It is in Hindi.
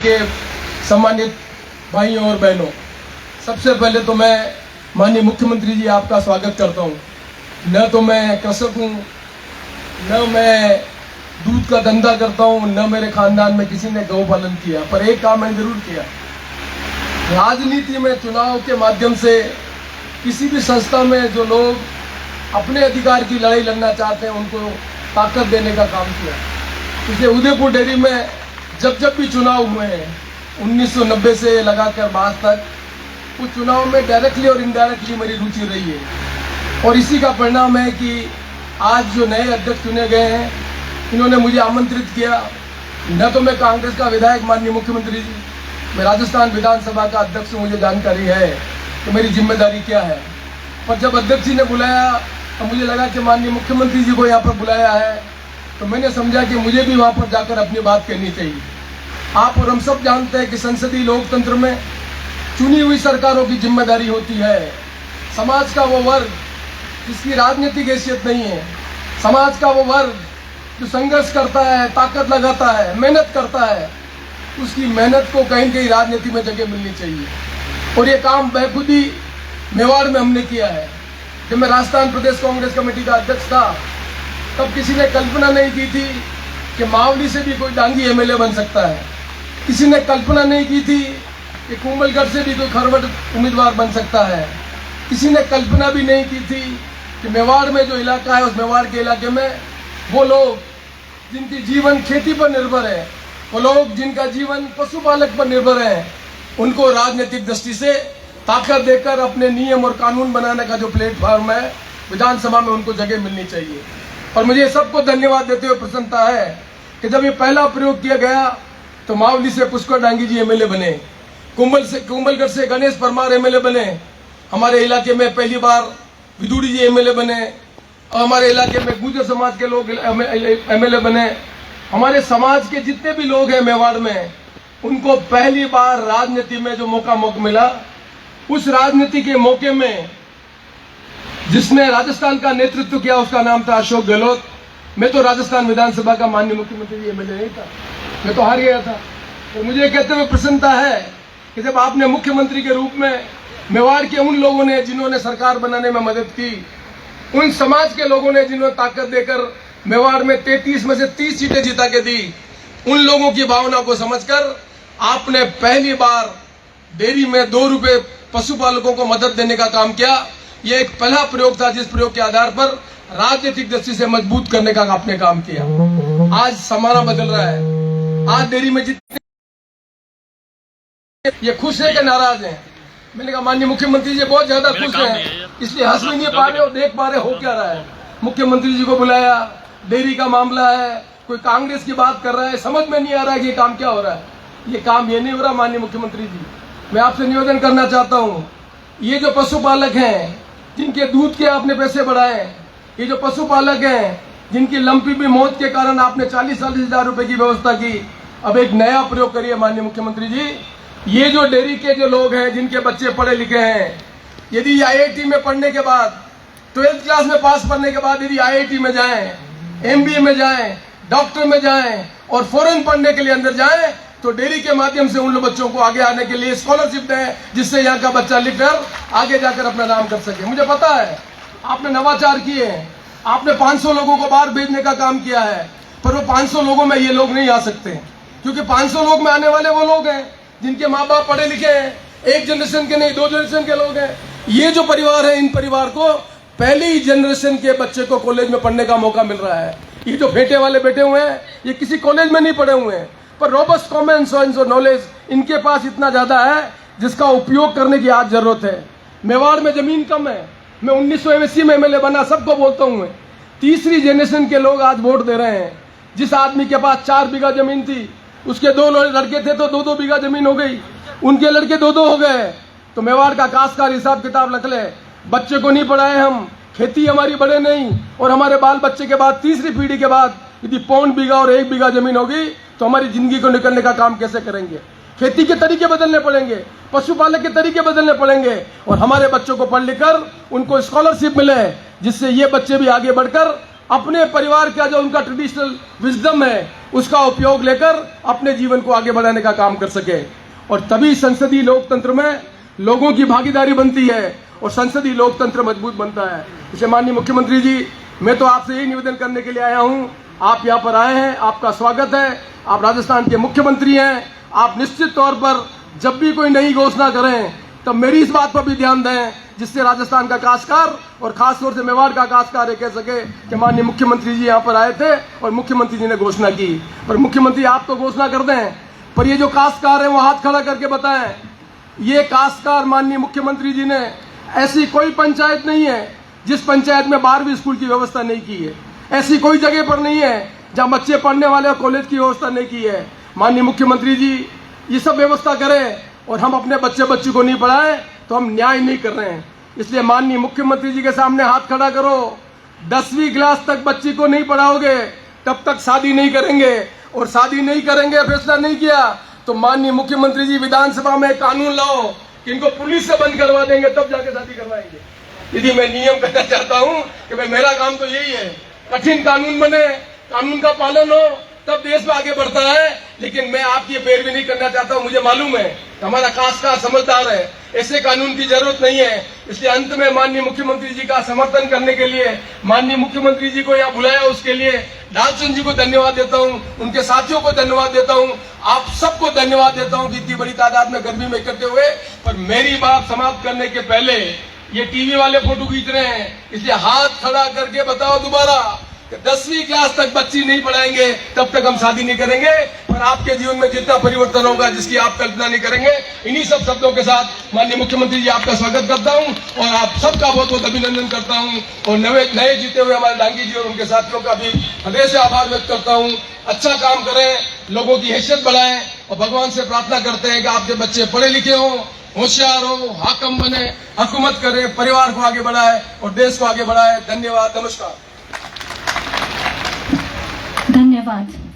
के सम्मानित भाइयों और बहनों, सबसे पहले तो मैं माननीय मुख्यमंत्री जी आपका स्वागत करता हूं। न तो मैं कृषक हूं, न मैं दूध का धंधा करता हूं, न मेरे खानदान में किसी ने गौ पालन किया, पर एक काम मैंने जरूर किया। राजनीति में चुनाव के माध्यम से किसी भी संस्था में जो लोग अपने अधिकार की लड़ाई लड़ना चाहते हैं उनको ताकत देने का काम किया। इसलिए उदयपुर डेयरी में जब भी चुनाव हुए हैं 1990 से लगाकर बाद तक, उस चुनाव में डायरेक्टली और इनडायरेक्टली मेरी रुचि रही है। और इसी का परिणाम है कि आज जो नए अध्यक्ष चुने गए हैं, इन्होंने मुझे आमंत्रित किया। न तो मैं कांग्रेस का विधायक माननीय मुख्यमंत्री जी, मैं राजस्थान विधानसभा का अध्यक्ष, मुझे जानकारी है कि मेरी जिम्मेदारी क्या है। पर जब अध्यक्ष जी ने बुलाया तो मुझे लगा कि माननीय मुख्यमंत्री जी को यहाँ पर बुलाया है, तो मैंने समझा कि मुझे भी वहाँ पर जाकर अपनी बात कहनी चाहिए। आप और हम सब जानते हैं कि संसदीय लोकतंत्र में चुनी हुई सरकारों की जिम्मेदारी होती है समाज का वो वर्ग जिसकी राजनीतिक हैसियत नहीं है, समाज का वो वर्ग जो संघर्ष करता है, ताकत लगाता है, मेहनत करता है, उसकी मेहनत को कहीं न कहीं राजनीति में जगह मिलनी चाहिए। और ये काम बेखुदी मेवाड़ में हमने किया है। जब मैं राजस्थान प्रदेश कांग्रेस कमेटी का अध्यक्ष था, तब किसी ने कल्पना नहीं की थी कि मावली से भी कोई डांगी एमएलए बन सकता है। किसी ने कल्पना नहीं की थी कि कुंभलगढ़ से भी कोई खरवट उम्मीदवार बन सकता है। किसी ने कल्पना भी नहीं की थी कि मेवाड़ में जो इलाका है, उस मेवाड़ के इलाके में वो लोग जिनकी जीवन खेती पर निर्भर है, वो लोग जिनका जीवन पशुपालक पर निर्भर है, उनको राजनीतिक दृष्टि से ताकत देकर अपने नियम और कानून बनाने का जो प्लेटफॉर्म है विधानसभा में, उनको जगह मिलनी चाहिए। और मुझे सबको धन्यवाद देते हुए प्रसन्नता है कि जब ये पहला प्रयोग किया गया तो मावली से पुष्कर डांगी जी एमएलए बने, कुंभलगढ़ से गणेश परमार एमएलए बने, हमारे इलाके में पहली बार विदुड़ी जी एमएलए बने, और हमारे इलाके में गुर्जर समाज के लोग एमएलए बने। हमारे समाज के जितने भी लोग हैं मेवाड़ में, उनको पहली बार राजनीति में जो मौका मिला, उस राजनीति के मौके में जिसने राजस्थान का नेतृत्व किया उसका नाम था अशोक गहलोत। मैं तो राजस्थान विधानसभा का माननीय मुख्यमंत्री एमएलए नहीं था, मैं तो हार गया था। तो मुझे कहते हुए प्रसन्नता है कि जब आपने मुख्यमंत्री के रूप में मेवाड़ के उन लोगों ने जिन्होंने सरकार बनाने में मदद की, उन समाज के लोगों ने जिन्होंने ताकत देकर मेवाड़ में 33 में से 30 सीटें जिता के दी, उन लोगों की भावना को समझकर आपने पहली बार डेयरी में 2 रुपए पशुपालकों को मदद देने का काम किया। यह एक पहला प्रयोग था जिस प्रयोग के आधार पर राजनीतिक दृष्टि से मजबूत करने का आपने काम किया। आज समाना बदल रहा है। आज डेयरी में जितने ये खुश है कि नाराज हैं? मैंने कहा माननीय मुख्यमंत्री जी बहुत ज्यादा खुश हैं, इसलिए हंस भी नहीं पा रहे हो, देख पा रहे हो क्या रहा है। मुख्यमंत्री जी को बुलाया, डेयरी का मामला है, कोई कांग्रेस की बात कर रहा है, समझ में नहीं आ रहा है कि ये काम क्या हो रहा है। ये काम ये नहीं हो रहा। माननीय मुख्यमंत्री जी, मैं आपसे निवेदन करना चाहता हूँ, ये जो पशुपालक हैं जिनके दूध के आपने पैसे बढ़ाए, ये जो पशुपालक हैं जिनकी लंपी भी मौत के कारण आपने 40-40 हजार रुपए की व्यवस्था की, अब एक नया प्रयोग करिए माननीय मुख्यमंत्री जी। ये जो डेयरी के जो लोग हैं जिनके बच्चे पढ़े लिखे हैं, यदि आईआईटी में पढ़ने के बाद, 12th क्लास में पास करने के बाद यदि आईआईटी में जाएं, एमबीए में जाएं, डॉक्टर में जाएं और फॉरेन पढ़ने के लिए अंदर जाएं, तो डेयरी के माध्यम से उन बच्चों को आगे आने के लिए स्कॉलरशिप दें, जिससे यहाँ का बच्चा लिखकर आगे जाकर अपना नाम कर सके। मुझे पता है आपने नवाचार किए हैं, आपने 500 लोगों को बाहर भेजने का काम किया है, पर वो 500 लोगों में ये लोग नहीं आ सकते, क्योंकि 500 लोग में आने वाले वो लोग हैं जिनके माँ बाप पढ़े लिखे हैं, एक जनरेशन के नहीं 2 जनरेशन के लोग हैं। ये जो परिवार है, इन परिवार को पहली जनरेशन के बच्चे को कॉलेज में पढ़ने का मौका मिल रहा है। ये जो बेटे वाले बैठे हुए हैं, ये किसी कॉलेज में नहीं पढ़े हुए हैं, पर रोबस्ट कॉमन सेंस और नॉलेज इनके पास इतना ज्यादा है जिसका उपयोग करने की आज जरूरत है। मेवाड़ में जमीन कम है, मैं 1980 में एमएलए बना, सबको बोलता हूँ, मैं तीसरी जनरेशन के लोग आज वोट दे रहे हैं। जिस आदमी के पास 4 बीघा जमीन थी, उसके 2 लड़के थे तो 2-2 बीघा जमीन हो गई, उनके लड़के 2-2 हो गए। तो मेवाड़ का काश्तकार हिसाब किताब रख ले, बच्चे को नहीं पढ़ाए हम, खेती हमारी बढ़े नहीं, और हमारे बाल बच्चे के बाद तीसरी पीढ़ी के बाद यदि 1.25 बीघा और 1 बीघा जमीन होगी तो हमारी जिंदगी को निकलने का काम कैसे करेंगे। खेती के तरीके बदलने पड़ेंगे, पशुपालन के तरीके बदलने पड़ेंगे, और हमारे बच्चों को पढ़ लिख कर उनको स्कॉलरशिप मिले, जिससे ये बच्चे भी आगे बढ़कर अपने परिवार का जो उनका ट्रेडिशनल विजडम है उसका उपयोग लेकर अपने जीवन को आगे बढ़ाने का काम कर सके। और तभी संसदीय लोकतंत्र में लोगों की भागीदारी बनती है और संसदीय लोकतंत्र मजबूत बनता है। इसलिए माननीय मुख्यमंत्री जी, मैं तो आपसे यही निवेदन करने के लिए आया हूं। आप यहाँ पर आए हैं, आपका स्वागत है। आप राजस्थान के मुख्यमंत्री हैं। आप निश्चित तौर पर जब भी कोई नई घोषणा करें तब मेरी इस बात पर भी ध्यान दें जिससे राजस्थान का काश्तकार और खासतौर से मेवाड़ का काश्तकार ये कह सके कि माननीय मुख्यमंत्री जी यहाँ पर आए थे और मुख्यमंत्री जी ने घोषणा की। पर मुख्यमंत्री आप तो घोषणा कर दें, पर ये जो काश्तकार है वो हाथ खड़ा करके बताएं, ये काश्तकार माननीय मुख्यमंत्री जी ने ऐसी कोई पंचायत नहीं है जिस पंचायत में 12वीं स्कूल की व्यवस्था नहीं की है। ऐसी कोई जगह पर नहीं है जहाँ बच्चे पढ़ने वाले कॉलेज की व्यवस्था नहीं की है। माननीय मुख्यमंत्री जी ये सब व्यवस्था करें और हम अपने बच्ची को नहीं पढ़ाएं तो हम न्याय नहीं कर रहे हैं। इसलिए माननीय मुख्यमंत्री जी के सामने हाथ खड़ा करो। 10वीं क्लास तक बच्ची को नहीं पढ़ाओगे तब तक शादी नहीं करेंगे, और शादी नहीं करेंगे फैसला नहीं किया तो माननीय मुख्यमंत्री जी विधानसभा में कानून लाओ कि इनको पुलिस से बंद करवा देंगे, तब जाके शादी करवाएंगे। यदि मैं नियम करना चाहता हूं कि भाई मेरा काम तो यही है, कठिन कानून बने, कानून का पालन हो, तब देश में आगे बढ़ता है। लेकिन मैं आपकी पैरवी नहीं करना चाहता हूं। मुझे मालूम है हमारा काश्तकार समझदार है, ऐसे कानून की जरूरत नहीं है। इसलिए अंत में माननीय मुख्यमंत्री जी का समर्थन करने के लिए माननीय मुख्यमंत्री जी को यहाँ बुलाया, उसके लिए ढालचंद जी को धन्यवाद देता हूँ, उनके साथियों को धन्यवाद देता हूँ, आप सबको धन्यवाद देता हूँ कि इतनी बड़ी तादाद में गर्मी में इकट्ठे हुए। पर मेरी बात समाप्त करने के पहले ये टीवी वाले फोटो खींच रहे हैं, इसलिए हाथ खड़ा करके बताओ दोबारा, 10वीं क्लास तक बच्ची नहीं पढ़ाएंगे तब तक हम शादी नहीं करेंगे। पर आपके जीवन में जितना परिवर्तन होगा जिसकी आप कल्पना नहीं करेंगे। इन्हीं सब शब्दों के साथ माननीय मुख्यमंत्री जी आपका स्वागत करता हूं और आप सबका बहुत बहुत अभिनंदन करता हूं और नए जीते हुए हमारे डांगी जी और उनके साथियों का भी हृदय से आभार व्यक्त करता हूं। अच्छा काम करें, लोगों की हैसियत बढ़ाएं और भगवान से प्रार्थना करते हैं कि आपके बच्चे पढ़े लिखे हों, होशियार हो, हाकम बने, हुकूमत करे, परिवार को आगे बढ़ाए और देश को आगे बढ़ाए। धन्यवाद, नमस्कार। धन्यवाद।